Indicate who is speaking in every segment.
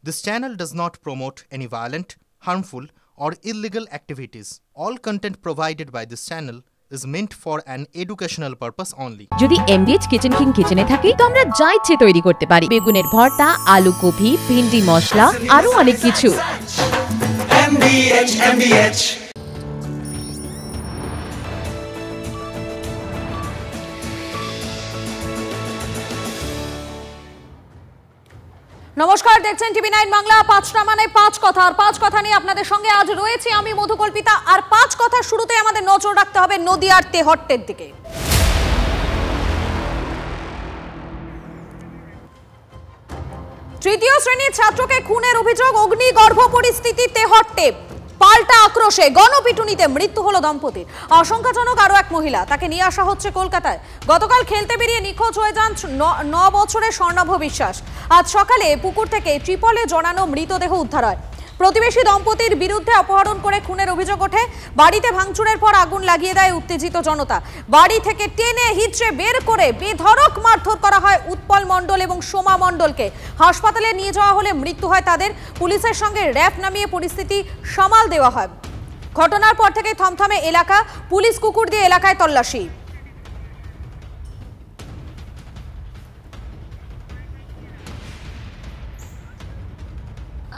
Speaker 1: This channel does not promote any violent, harmful, or illegal activities. All content provided by this channel is meant for an educational purpose only.
Speaker 2: যদি MDH kitchen king কিচেনে থাকি তো আমরা যা ইচ্ছে তৈরি করতে পারি। বেগুনের ভর্তা, আলু কপি, ভিন্ডি মশলা, আরো অনেক কিছু।
Speaker 3: MDH
Speaker 4: নমস্কার, দেখছেন টিভি9 বাংলা। পাঁচটা মানে পাঁচ কথা, আর পাঁচ কথা নিয়ে আপনাদের সঙ্গে আজ রয়েছে আমি মধুকল্পিতা। আর পাঁচ কথা শুরুতে আমাদের নজর রাখতে হবে নদিয়ার তেহট্টের দিকে। তৃতীয় শ্রেণীর ছাত্রকে খুনের অভিযোগ, অগ্নিগর্ভ পরিস্থিতি তেহট্টে। পাল্টা আক্রোশে গণপিটুনিতে মৃত্যু হলো দম্পতির। আশঙ্কাজনক আরো এক মহিলা, তাকে নিয়ে আসা হচ্ছে কলকাতায়। গতকাল খেলতে বেরিয়ে নিখোঁজ হয়ে যান 9 বছরের স্বর্ণাভ বিশ্বাস। আজ সকালে পুকুর থেকে ট্রিপলে জড়ানো মৃতদেহ উদ্ধার হয়। প্রতিবেশী দম্পতির বিরুদ্ধে অপহরণ করে খুনের অভিযোগ ওঠে। বাড়িতে ভাঙচুরের পর আগুন লাগিয়ে দেয় উত্তেজিত জনতা। বাড়ি থেকে টেনে হিঁচড়ে বের করে বেধড়ক মারধর করা হয় উৎপল মণ্ডল এবং সোমা মণ্ডলকে। হাসপাতালে নিয়ে যাওয়া হলে মৃত্যু হয় তাদের। পুলিশের সঙ্গে র্যাব নামিয়ে পরিস্থিতি সামাল দেওয়া হয়। ঘটনার পর থেকে থমথমে এলাকা, পুলিশ কুকুর দিয়ে এলাকায় তল্লাশি।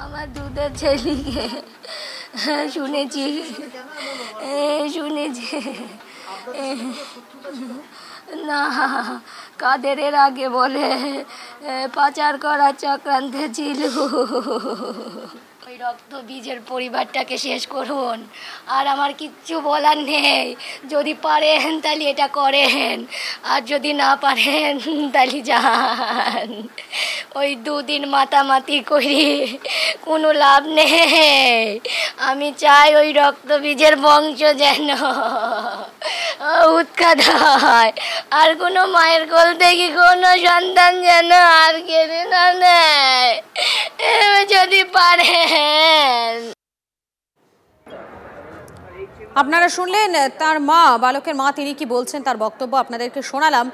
Speaker 5: আমার দুধের ছেলেকে শুনেছি না, কাদের এর আগে বলে পাচার করার চক্রান্তে ছিল। ওই রক্ত বীজের পরিবারটাকে শেষ করুন, আর আমার কিচ্ছু বলার নেই। যদি পারেন তাহলে এটা করেন, আর যদি না পারেন তাহলে যান। ওই দুদিন মাতামাতি করি কোনো লাভ নেই। আমি চাই ওই রক্ত বীজের বংশ যেন উৎখাত হয়, আর কোনো মায়ের কোল থেকে কোনো সন্তান যেন আর কেড়ে না নেয়, যদি পারে।
Speaker 4: আপনারা শুনলেন তার মা, বালকের মা, তিনি কি বলছেন তার বক্তব্য আপনাদেরকে শোনালাম।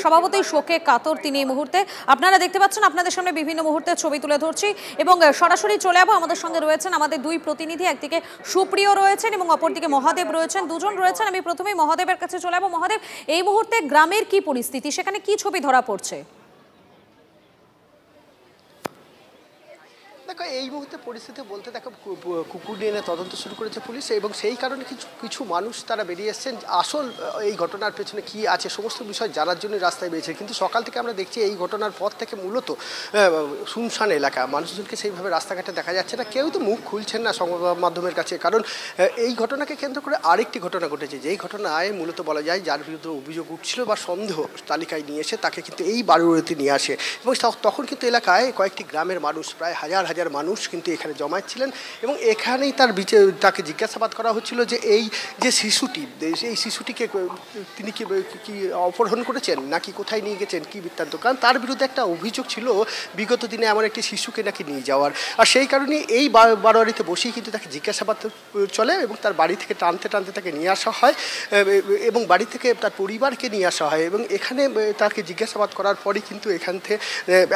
Speaker 4: স্বভাবতই শোকে কাতর তিনি এই মুহূর্তে। আপনারা দেখতে পাচ্ছেন আপনাদের সামনে বিভিন্ন মুহূর্তে ছবি তুলে ধরছি এবং সরাসরি চলে যাবো। আমাদের সঙ্গে রয়েছেন আমাদের দুই প্রতিনিধি, একদিকে সুপ্রিয় রয়েছেন এবং অপরদিকে মহাদেব রয়েছেন। দুজন রয়েছেন। আমি প্রথমেই মহাদেবের কাছে চলে যাবো। মহাদেব, এই মুহূর্তে গ্রামের কি পরিস্থিতি, সেখানে কি ছবি ধরা পড়ছে?
Speaker 6: দেখো, এই মুহূর্তে পরিস্থিতি বলতে দেখো, কুকুর নিয়ে তদন্ত শুরু করেছে পুলিশ, এবং সেই কারণে কিছু মানুষ তারা বেরিয়ে এসছেন আসল এই ঘটনার পেছনে কি আছে সমস্ত বিষয় জানার জন্য রাস্তায় বেরিয়েছে। কিন্তু সকাল থেকে আমরা দেখছি এই ঘটনার পর থেকে মূলত শুনশান এলাকা, মানুষজনকে সেইভাবে রাস্তাঘাটে দেখা যাচ্ছে না, কেউ তো মুখ খুলছেন না সংবাদ মাধ্যমের কাছে। কারণ এই ঘটনাকে কেন্দ্র করে আরেকটি ঘটনা ঘটেছে, যেই ঘটনায় মূলত বলা যায় যার বিরুদ্ধে অভিযোগ উঠছিল বা সন্দেহ তালিকায় নিয়ে এসে তাকে কিন্তু এই বারুইতে নিয়ে আসে। এবং তখন কিন্তু এলাকায় কয়েকটি গ্রামের মানুষ, প্রায় হাজার মানুষ কিন্তু এখানে জমায়েত ছিলেন, এবং এখানেই তাকে জিজ্ঞাসাবাদ করা হচ্ছিল যে এই যে শিশুটি, এই শিশুটিকে তিনি কি অপহরণ করেছেন নাকি কোথায় নিয়ে গেছেন, কি বৃত্তান্ত। কারণ তার বিরুদ্ধে একটা অভিযোগ ছিল বিগত দিনে এমন একটি শিশুকে নাকি নিয়ে যাওয়ার। আর সেই কারণে এই বারোয়ারিতে বসেই কিন্তু তাকে জিজ্ঞাসাবাদ চলে, এবং তার বাড়ি থেকে টানতে তাকে নিয়ে আসা হয়, এবং বাড়ি থেকে তার পরিবারকে নিয়ে আসা হয়, এবং এখানে তাকে জিজ্ঞাসাবাদ করার পরই কিন্তু এখান থেকে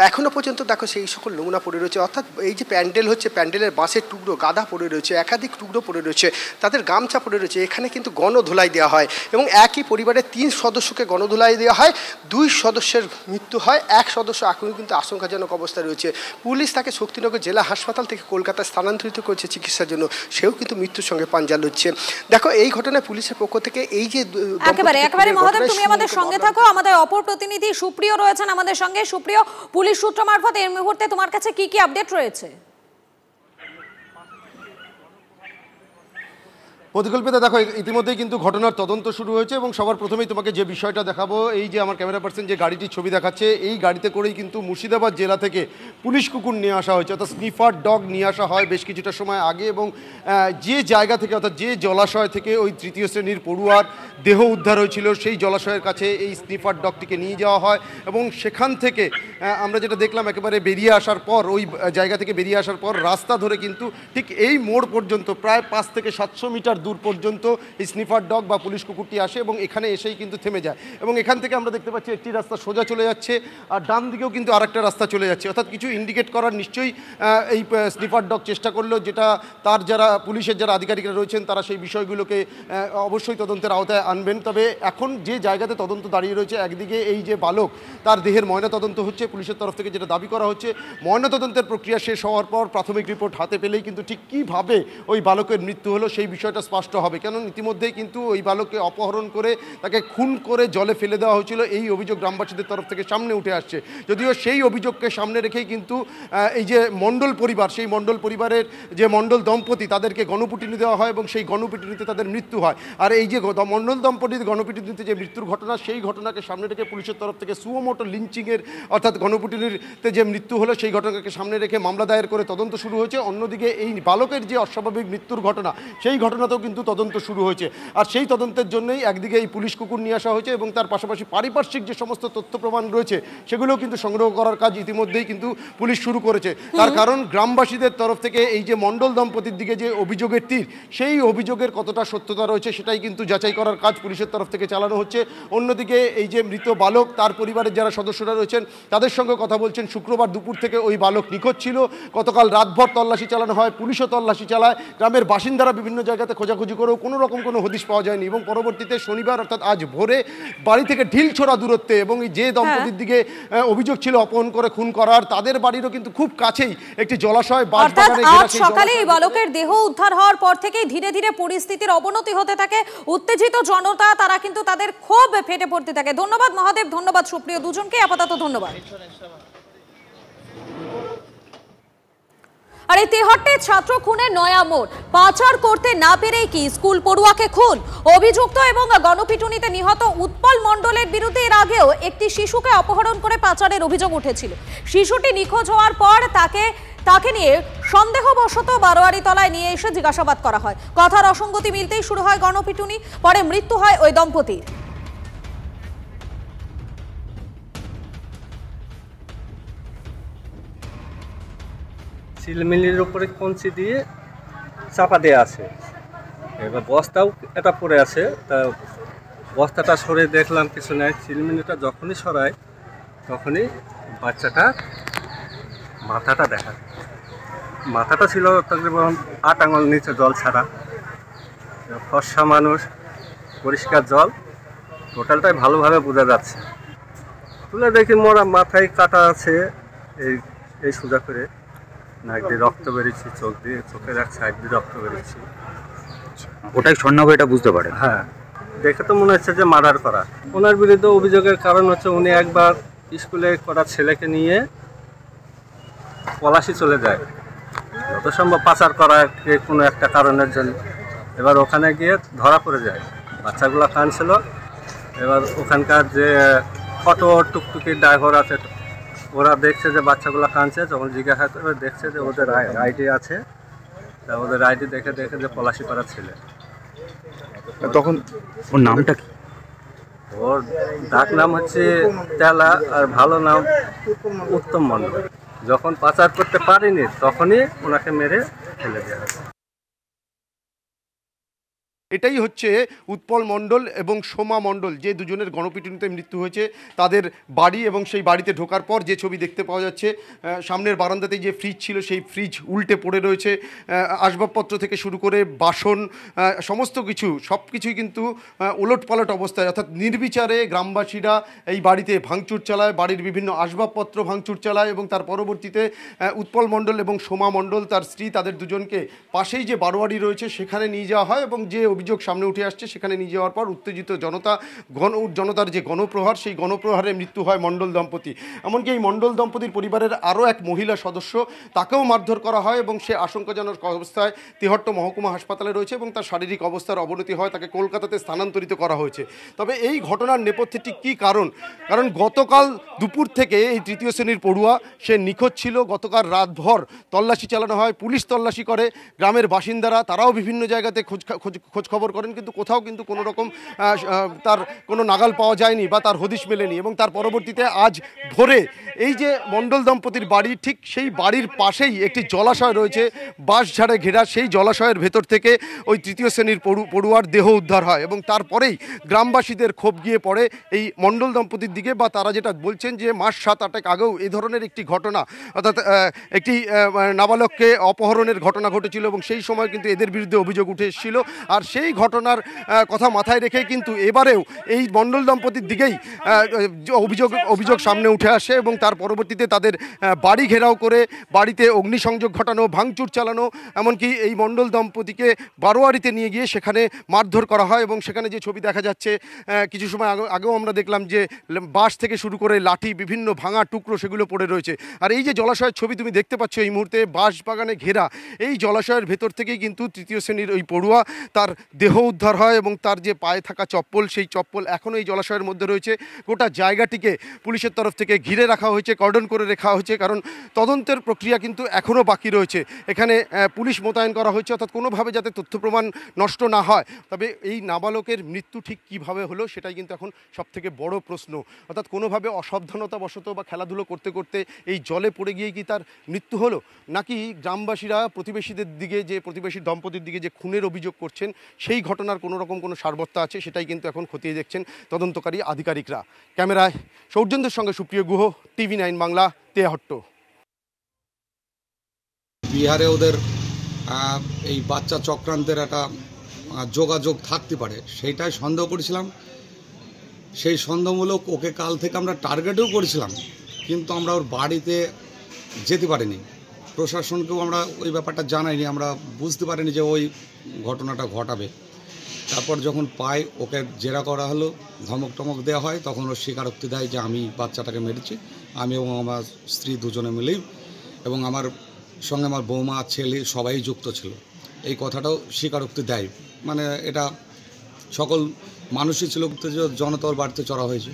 Speaker 6: এখনও পর্যন্ত দেখো সেই সকল নমুনা পড়ে রয়েছে। অর্থাৎ এই যে প্যান্ডেল হচ্ছে, প্যান্ডেলের বাঁশের টুকরো গাদা পড়ে রয়েছে, একাধিক টুকরো পড়ে রয়েছে, তাদের গামছা পড়ে রয়েছে। এখানে কিন্তু গণধোলাই দেওয়া হয়, এবং একই পরিবারের 3 সদস্যকে গণধোলাই দেওয়া হয়। 2 সদস্যের মৃত্যু হয়, 1 সদস্য এখনও কিন্তু আশঙ্কাজনক অবস্থায় রয়েছে। পুলিশ তাকে শক্তিনগর জেলা হাসপাতাল থেকে কলকাতায় স্থানান্তরিত করেছে চিকিৎসার জন্য, সেও কিন্তু মৃত্যুর সঙ্গে পাঞ্জা লড়ছে। দেখো, এই ঘটনায় পুলিশের পক্ষ থেকে এই যে
Speaker 4: একেবারে মহাদেব, তুমি আমাদের সঙ্গে থাকো। আমাদের অপর প্রতিনিধি সুপ্রিয় রয়েছেন আমাদের সঙ্গে। সুপ্রিয়, পুলিশ সূত্র মারফত এই মুহূর্তে তোমার কাছে কি কি আপডেট রয়েছে?
Speaker 7: প্রতিকল্পিতা, দেখো ইতিমধ্যেই কিন্তু ঘটনার তদন্ত শুরু হয়েছে, এবং সবার প্রথমেই তোমাকে যে বিষয়টা দেখাবো, এই যে আমার ক্যামেরা পার্সন যে গাড়িটির ছবি দেখাচ্ছে, এই গাড়িতে করেই কিন্তু মুর্শিদাবাদ জেলা থেকে পুলিশ কুকুর নিয়ে আসা হয়েছে, অর্থাৎ স্নিফার ডগ নিয়ে আসা হয় বেশ কিছুটা সময় আগে। এবং যে জায়গা থেকে, অর্থাৎ যে জলাশয় থেকে ওই তৃতীয় শ্রেণীর পড়ুয়ার দেহ উদ্ধার হয়েছিল, সেই জলাশয়ের কাছে এই স্নিফার ডগটিকে নিয়ে যাওয়া হয়, এবং সেখান থেকে আমরা যেটা দেখলাম একেবারে বেরিয়ে আসার পর, ওই জায়গা থেকে বেরিয়ে আসার পর রাস্তা ধরে কিন্তু ঠিক এই মোড় পর্যন্ত প্রায় 5 থেকে 700 মিটার দূর পর্যন্ত এই স্নিফার ডগ বা পুলিশ কুকুরটি আসে এবং এখানে এসেই কিন্তু থেমে যায় এবং এখান থেকে আমরা দেখতে পাচ্ছি একটি রাস্তা সোজা চলে যাচ্ছে আর ডান দিকেও কিন্তু আরেকটা রাস্তা চলে যাচ্ছে, অর্থাৎ কিছু ইন্ডিকেট করার নিশ্চয়ই এই স্নিফার ডগ চেষ্টা করলেও, যেটা তার যারা পুলিশের যারা আধিকারিকরা রয়েছেন তারা সেই বিষয়গুলোকে অবশ্যই তদন্তের আওতায় আনবেন। তবে এখন যে জায়গাতে তদন্ত দাঁড়িয়ে রয়েছে, একদিকে এই যে বালক তার দেহের ময়নাতদন্ত হচ্ছে, পুলিশের তরফ থেকে যেটা দাবি করা হচ্ছে ময়নাতদন্তের প্রক্রিয়া শেষ হওয়ার পর প্রাথমিক রিপোর্ট হাতে পেলেই কিন্তু ঠিক কীভাবে ওই বালকের মৃত্যু হলো সেই বিষয়টা স্পষ্ট হবে। কেন ইতিমধ্যেই কিন্তু ওই বালককে অপহরণ করে তাকে খুন করে জলে ফেলে দেওয়া হয়েছিল, এই অভিযোগ গ্রামবাসীদের তরফ থেকে সামনে উঠে আসছে। যদিও সেই অভিযোগকে সামনে রেখেই কিন্তু এই যে মণ্ডল পরিবার, সেই মণ্ডল পরিবারের যে মণ্ডল দম্পতি তাদেরকে গণপিটুনি দেওয়া হয় এবং সেই গণপিটুনিতে তাদের মৃত্যু হয়। আর এই যে মণ্ডল দম্পতির গণপিটুনিতে যে মৃত্যুর ঘটনা, সেই ঘটনাকে সামনে রেখে পুলিশের তরফ থেকে সুমোটো লিঞ্চিংয়ের অর্থাৎ গণপিটুনিতে যে মৃত্যু হলো সেই ঘটনাকে সামনে রেখে মামলা দায়ের করে তদন্ত শুরু হয়েছে। অন্যদিকে এই বালকের যে অস্বাভাবিক মৃত্যুর ঘটনা, সেই ঘটনাতেও কিন্তু তদন্ত শুরু হয়েছে। আর সেই তদন্তের জন্যই একদিকে এই পুলিশ কুকুর নিয়ে আসা হয়েছে এবং তার পাশাপাশি পারিপার্শ্বিক যে সমস্ত তথ্য প্রমাণ রয়েছে সেগুলোও কিন্তু সংগ্রহ করার কাজ ইতিমধ্যেই কিন্তু পুলিশ শুরু করেছে। তার কারণ গ্রামবাসীদের তরফ থেকে এই যে মণ্ডল দম্পতির দিকে যে অভিযোগের তীর, সেই অভিযোগের কতটা সত্যতা রয়েছে সেটাই কিন্তু যাচাই করার কাজ পুলিশের তরফ থেকে চালানো হচ্ছে। অন্যদিকে এই যে মৃত বালক, তার পরিবারের যারা সদস্যরা রয়েছেন তাদের সঙ্গে কথা বলছেন। শুক্রবার দুপুর থেকে ওই বালক নিখোঁজ ছিল, গতকাল রাতভর তল্লাশি চালানো হয়, পুলিশও তল্লাশি চালায়, গ্রামের বাসিন্দারা বিভিন্ন জায়গাতে খোঁজাখুঁজি করেও কোনো রকম কোনো হদিশ পাওয়া যায়নি এবং পরবর্তীতে শনিবার অর্থাৎ আজ ভোরে বাড়ি থেকে ঢিলছোড়া দূরত্বে এবং এই যে দম্পতির দিকে অভিযোগ ছিল অপহরণ করে খুন করার, তাদের বাড়িরও কিন্তু খুব কাছেই একটি জলাশয় বাঁশবাগানে
Speaker 4: আজ সকালে এই বালকের দেহ উদ্ধার হওয়ার পর থেকেই ধীরে ধীরে পরিস্থিতির অবনতি হতে থাকে। উত্তেজিত জনতা তারা কিন্তু তাদের ক্ষোভ ফেটে পড়তে থাকে। ধন্যবাদ মহাদেব, ধন্যবাদ সুপ্রিয়, দুজনকে আপাতত ধন্যবাদ। আর এই তেহট্টে ছাত্র খুনের নয়া মোড়, পাচার করতে না পেরেই কি স্কুল পড়ুয়াকে খুন? অভিযুক্ত এবং গণপিটুনিতে নিহত উৎপল মণ্ডলের বিরুদ্ধে এর আগেও একটি শিশুকে অপহরণ করে পাচারের অভিযোগ উঠেছিল। শিশুটি নিখোঁজ হওয়ার পর তাকে নিয়ে সন্দেহবশত বারোয়ারিতলায় নিয়ে এসে জিজ্ঞাসাবাদ করা হয়। কথার অসঙ্গতি মিলতেই শুরু হয় গণপিটুনি, পরে মৃত্যু হয় ওই দম্পতির।
Speaker 3: চিলমিলির উপরে কঞ্চি দিয়ে চাপা দেওয়া আছে, এবার বস্তাও এটা পড়ে আছে। তা বস্তাটা সরে দেখলাম কিছু নেই। চিলমিলিটা যখনই সরায় তখনই বাচ্চাটা মাথাটা দেখা, মাথাটা ছিল তকরিবান 8 আঙুল নিচে জল ছাড়া, ফর্সা মানুষ, পরিষ্কার জল, টোটালটাই ভালোভাবে বোঝা যাচ্ছে। তুলে দেখি মোরা মাথায় কাটা আছে, এই সোজা করে নাক দিয়ে রক্ত বেরিয়েছে, চোখের এক সাইড দিয়ে রক্ত বেরিয়েছে।
Speaker 8: ওটাই স্বর্ণাভ, এটা বুঝতে পারেন?
Speaker 3: হ্যাঁ, দেখে তো মনে হচ্ছে যে মার্ডার করা। ওনার বিরুদ্ধে অভিযোগের কারণ হচ্ছে উনি একবার স্কুলে করা ছেলেকে নিয়ে পলাশি চলে যায়, যত সম্ভব পাচার করা কোনো একটা কারণের জন্য। এবার ওখানে গিয়ে ধরা পড়ে যায়, বাচ্চাগুলো কাঁদছিল। এবার ওখানকার যে অটো টুকটুকির ড্রাইভার আছে, ওরা দেখছে যে বাচ্চাগুলো কাঁদছে, যখন জিজ্ঞাসা করে দেখছে যে ওদের আইডি আছে, তা ওদের আইডি দেখে যে পলাশি করা ছেলে।
Speaker 8: তখন ওর নামটা কি?
Speaker 3: ওর ডাক নাম হচ্ছে তেলা, আর ভালো নাম উত্তম মণ্ডল। যখন পাচার করতে পারেনি তখনই ওনাকে মেরে ফেলে দেওয়া হয়।
Speaker 7: এটাই হচ্ছে উৎপল মণ্ডল এবং সোমা মণ্ডল, যে দুজনের গণপিটুনিতে মৃত্যু হয়েছে, তাদের বাড়ি। এবং সেই বাড়িতে ঢোকার পর যে ছবি দেখতে পাওয়া যাচ্ছে, সামনের বারান্দাতেই যে ফ্রিজ ছিল সেই ফ্রিজ উল্টে পড়ে রয়েছে, আসবাবপত্র থেকে শুরু করে বাসন, সমস্ত কিছু সব কিছুই কিন্তু ওলটপালট অবস্থায়, অর্থাৎ নির্বিচারে গ্রামবাসীরা এই বাড়িতে ভাঙচুর চালায়, বাড়ির বিভিন্ন আসবাবপত্র ভাঙচুর চালায় এবং তার পরবর্তীতে উৎপল মণ্ডল এবং সোমা মণ্ডল তার স্ত্রী, তাদের দুজনকে পাশেই যে বারোয়ারি রয়েছে সেখানে নিয়ে যাওয়া হয় এবং যে অভিযোগ সামনে উঠে আসছে সেখানে নিয়ে যাওয়ার পর উত্তেজিত জনতার যে গণপ্রহার, সেই গণপ্রহারে মৃত্যু হয় মণ্ডল দম্পতি। এমনকি এই মণ্ডল দম্পতির পরিবারের আরও এক মহিলা সদস্য, তাকেও মারধর করা হয় এবং সে আশঙ্কাজনক অবস্থায় তেহট্ট মহকুমা হাসপাতালে রয়েছে এবং তার শারীরিক অবস্থার অবনতি হয়, তাকে কলকাতাতে স্থানান্তরিত করা হয়েছে। তবে এই ঘটনার নেপথ্যে ঠিক কী কারণ গতকাল দুপুর থেকে এই তৃতীয় শ্রেণীর পড়ুয়া সে নিখোঁজ ছিল। গতকাল রাতভর তল্লাশি চালানো হয়, পুলিশ তল্লাশি করে, গ্রামের বাসিন্দারা তারাও বিভিন্ন জায়গাতে খোঁজ খবর করেন, কিন্তু কোথাও কিন্তু কোনো রকম তার কোনো নাগাল পাওয়া যায়নি বা তার হদিশ মেলেনি। এবং তার পরবর্তীতে আজ ভোরে এই যে মণ্ডল দম্পতির বাড়ি, ঠিক সেই বাড়ির পাশেই একটি জলাশয় রয়েছে, বাঁশঝাড়ে ঘেরা। সেই জলাশয়ের ভেতর থেকে ওই তৃতীয় শ্রেণীর পড়ুয়ার দেহ উদ্ধার হয় এবং তারপরেই গ্রামবাসীদের ক্ষোভ গিয়ে পড়ে এই মণ্ডল দম্পতির দিকে। বা তারা যেটা বলছেন যে মাস 7-8 আগেও এই ধরনের একটি ঘটনা, অর্থাৎ একটি নাবালককে অপহরণের ঘটনা ঘটেছিল এবং সেই সময় কিন্তু এদের বিরুদ্ধে অভিযোগ উঠে এসেছিল। আর সেই ঘটনার কথা মাথায় রেখে কিন্তু এবারেও এই মণ্ডল দম্পতির দিকেই অভিযোগ সামনে উঠে আসে এবং তার পরবর্তীতে তাদের বাড়ি ঘেরাও করে বাড়িতে অগ্নিসংযোগ ঘটানো, ভাঙচুর চালানো, এমনকি এই মণ্ডল দম্পতিকে বারোয়ারিতে নিয়ে গিয়ে সেখানে মারধর করা হয়। এবং সেখানে যে ছবি দেখা যাচ্ছে, কিছু সময় আগেও আমরা দেখলাম যে বাঁশ থেকে শুরু করে লাঠি, বিভিন্ন ভাঙা টুকরো সেগুলো পড়ে রয়েছে। আর এই যে জলাশয়ের ছবি তুমি দেখতে পাচ্ছ এই মুহূর্তে, বাঁশ বাগানে ঘেরা এই জলাশয়ের ভেতর থেকেই কিন্তু তৃতীয় শ্রেণীর ওই পড়ুয়া তার দেহ উদ্ধার হয় এবং তার যে পায়ে থাকা চপ্পল, সেই চপ্পল এখনও এই জলাশয়ের মধ্যে রয়েছে। গোটা জায়গাটিকে পুলিশের তরফ থেকে ঘিরে রাখা হয়েছে, কর্ডন করে রাখা হয়েছে, কারণ তদন্তের প্রক্রিয়া কিন্তু এখনও বাকি রয়েছে। এখানে পুলিশ মোতায়েন করা হয়েছে, অর্থাৎ কোনোভাবে যাতে তথ্য প্রমাণ নষ্ট না হয়। তবে এই নাবালকের মৃত্যু ঠিক কীভাবে হলো সেটাই কিন্তু এখন সবথেকে বড় প্রশ্ন। অর্থাৎ কোনোভাবে অসাবধানতাবশত বা খেলাধুলো করতে করতে এই জলে পড়ে গিয়ে কি তার মৃত্যু হলো, নাকি গ্রামবাসীরা প্রতিবেশীদের দিকে, যে প্রতিবেশী দম্পতির দিকে যে খুনের অভিযোগ করছেন, সেই ঘটনার কোনো রকম কোনো সারবত্তা আছে, সেটাই কিন্তু এখন খতিয়ে দেখছেন তদন্তকারী আধিকারিকরা। ক্যামেরায় সৌর্যেন্দ্রের সঙ্গে সুপ্রিয় গুহ, TV9 বাংলা, তেহট্ট।
Speaker 9: বিহারে ওদের এই বাচ্চা চক্রান্তের একটা যোগাযোগ থাকতে পারে, সেইটাই সন্দেহ করেছিলাম। সেই সন্দেহমূলক ওকে কাল থেকে আমরা টার্গেটেও করেছিলাম, কিন্তু আমরা ওর বাড়িতে যেতে পারিনি। প্রশাসনকেও আমরা ওই ব্যাপারটা জানাইনি, আমরা বুঝতে পারিনি যে ওই ঘটনাটা ঘটাবে। তারপর যখন পাই, ওকে জেরা করা হলো, ধমক টমক দেওয়া হয়, তখন ও স্বীকারোক্তি দেয় যে আমি বাচ্চাটাকে মেরেছি, আমি এবং আমার স্ত্রী দুজনে মিলেই, এবং আমার সঙ্গে আমার বৌমা, ছেলে সবাই যুক্ত ছিল। এই কথাটাও স্বীকারোক্তি দেয়, মানে এটা সকল মানুষই ছিল, জনতার বাড়িতে চড়া হয়েছে।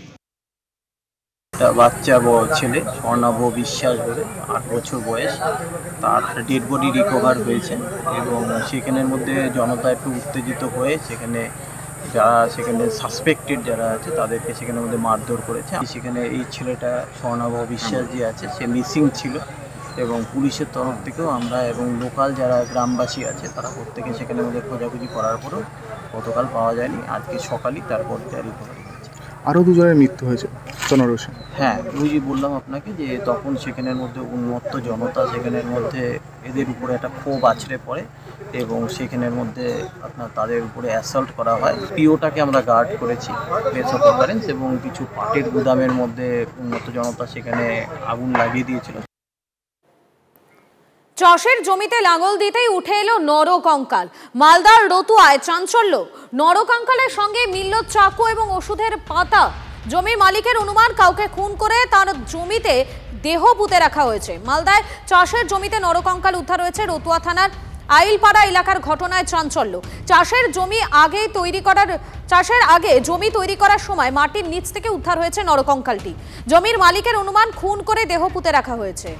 Speaker 10: একটা বাচ্চা ছেলে, স্বর্ণাভ বিশ্বাস বলে, 8 বছর বয়স, তার ডেড বডি রিকভার হয়েছে এবং সেখানের মধ্যে জনতা একটু উত্তেজিত হয়ে সেখানে সেখানে সাসপেক্টেড যারা আছে তাদেরকে সেখানের মধ্যে মারধর করেছে। সেখানে এই ছেলেটা স্বর্ণাভ বিশ্বাস যে আছে সে মিসিং ছিল এবং পুলিশের তরফ থেকেও আমরা এবং লোকাল যারা গ্রামবাসী আছে তারা প্রত্যেকে সেখানের মধ্যে খোঁজাখুঁজি করার পরেও গতকাল পাওয়া যায়নি, আজকে সকালই তারপর রিকভারি হয়েছে।
Speaker 11: আরও দুজনের মৃত্যু হয়েছে চনরসে।
Speaker 10: হ্যাঁ, ওই যে বললাম আপনাকে যে তখন সেখানের মধ্যে উন্মত্ত জনতা সেখানের মধ্যে এদের উপরে একটা ক্ষোভ আছড়ে পড়ে এবং সেখানের মধ্যে আপনার তাদের উপরে অ্যাসল্ট করা হয়। পিওটাকে আমরা গার্ড করেছি, প্লেস অফ অকারেন্স, এবং কিছু পাটের গুদামের মধ্যে উন্মত্ত জনতা সেখানে আগুন লাগিয়ে দিয়েছিল।
Speaker 4: চাষের জমিতে লাঙল দিতেই উঠে এলো নরকঙ্কাল। মালদার রতুয়ায় চাঞ্চল্য, নরকঙ্কালের সঙ্গে মিলল চাকু এবং ওষুধের পাতা। জমির মালিকের অনুমান কাউকে খুন করে তার জমিতে দেহ পুঁতে রাখা হয়েছে। মালদায় চাষের জমিতে নরকঙ্কাল উদ্ধার হয়েছে। রতুয়া থানার আইলপাড়া এলাকার ঘটনায় চাঞ্চল্য। চাষের আগে জমি তৈরি করার সময় মাটির নিচ থেকে উদ্ধার হয়েছে নরকঙ্কালটি। জমির মালিকের অনুমান খুন করে দেহ পুঁতে রাখা হয়েছে।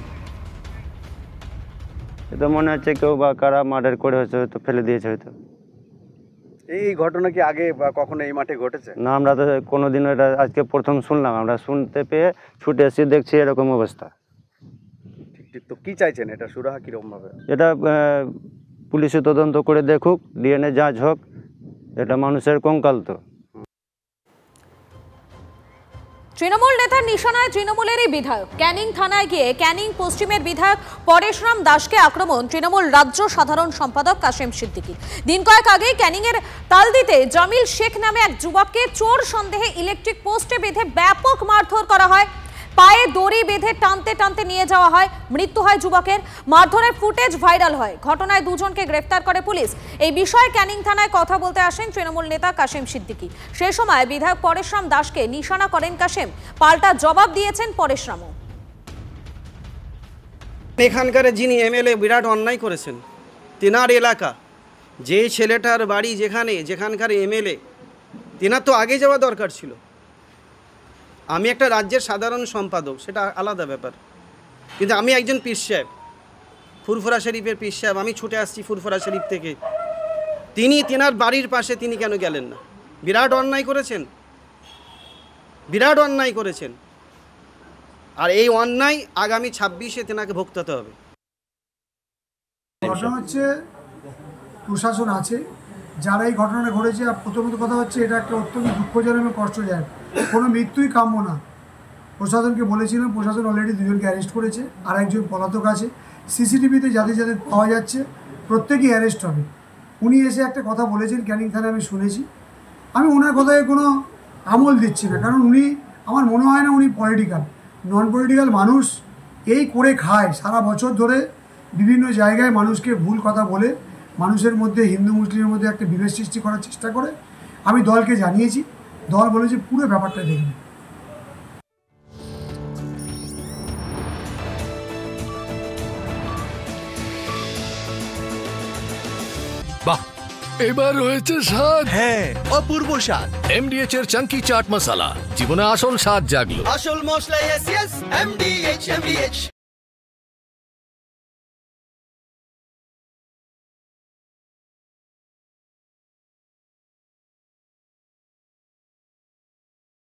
Speaker 12: এটা মনে হচ্ছে কেউ বা কারা মার্ডার করে হয়তো ফেলে দিয়েছে হয়তো।
Speaker 13: এই ঘটনা কি আগে বা কখনো এই মাঠে ঘটেছে?
Speaker 12: না, আমরা তো কোনোদিনও এটা আজকে প্রথম শুনলাম। আমরা শুনতে পেয়ে ছুটে এসে দেখছি এরকম অবস্থা।
Speaker 13: ঠিক, তো কি চাইছেন এটা সুরাহা কিরকম ভাবে?
Speaker 12: এটা পুলিশে তদন্ত করে দেখুক, ডিএনএ যাঁচ হোক। এটা মানুষের কঙ্কাল তো।
Speaker 4: তৃণমূল নেতার নিশানায় তৃণমূলেরই বিধায়ক। ক্যানিং থানায় গিয়ে ক্যানিং পশ্চিমের বিধায়ক পরেশরাম দাসকে আক্রমণ তৃণমূল রাজ্য সাধারণ সম্পাদক কাশেম সিদ্দিকী। দিন কয়েক আগেই ক্যানিংয়ের তালদিতে জামিল শেখ নামে এক যুবককে চোর সন্দেহে ইলেকট্রিক পোস্টে বেঁধে ব্যাপক মারধর করা হয়। পায়ে দড়ি বেঁধে টানতে টানতে নিয়ে যাওয়া হয়। মৃত্যু হয় যুবকের। মারধরের ফুটেজ ভাইরাল হয়। ঘটনায় দুজনকে গ্রেফতার করে পুলিশ। এই বিষয়ে ক্যানিং থানায় কথা বলতে আসেন তৃণমূল নেতা কাশেম সিদ্দিকী। সে সময় বিধায়ক পরেশরাম দাসকে নিশানা করেন কাশেম। পাল্টা জবাব দিয়েছেন পরেশরামও।
Speaker 14: এখানকার যিনি এমএলএ বিরাট অন্যায় করেছেন। তেনার এলাকা, যে ছেলেটার বাড়ি যেখানকার এমএলএ, তেনার তো আগে যাওয়া দরকার ছিল। আমি একটা রাজ্যের সাধারণ সম্পাদক, সেটা আলাদা ব্যাপার, কিন্তু আমি একজন পীর সাহেব, ফুরফুরা শরীফের পীর সাহেব। আমি ছুটে আসছি ফুরফুরা শরীফ থেকে তেনার বাড়ির পাশে তিনি কেন গেলেন না? বিরাট অন্যায় করেছেন, বিরাট অন্যায় করেছেন। আর এই অন্যায় আগামী 26-এ তেনাকে ভোগতে হবে।
Speaker 15: ঘটনা হচ্ছে প্রশাসন আছে যারা এই ঘটনাটা ঘটেছে। প্রথমত কথা হচ্ছে এটা একটা অত্যন্ত দুঃখজনক এবং কষ্টজনক, কোনো মৃত্যুই কাম্য না। প্রশাসনকে বলেছিলাম, প্রশাসন অলরেডি 2 জনকে অ্যারেস্ট করেছে, আর একজন পলাতক আছে। সিসিটিভিতে যাদের যাদের পাওয়া যাচ্ছে প্রত্যেকেই অ্যারেস্ট হবে। উনি এসে একটা কথা বলেছেন ক্যানিং থানায়, আমি শুনেছি। আমি ওনার কথায় কোনো আমল দিচ্ছি না, কারণ উনি আমার মনে হয় না উনি পলিটিক্যাল। নন পলিটিক্যাল মানুষ এই করে খায় সারা বছর ধরে, বিভিন্ন জায়গায় মানুষকে ভুল কথা বলে মানুষের মধ্যে, হিন্দু মুসলিমের মধ্যে একটা বিভেদ সৃষ্টি করার চেষ্টা করে। আমি দলকে জানিয়েছি, দল বলেছে পুরো ব্যাপারটা দেখবে।
Speaker 16: বাহ, এবার রয়েছে স্বাদ। হ্যাঁ, অপূর্ব স্বাদ। এমডিএচ এর চাঙ্কি চাট মশলা, জীবনে আসল স্বাদ জাগলো।
Speaker 17: আসল মশলা, এমডিএচ।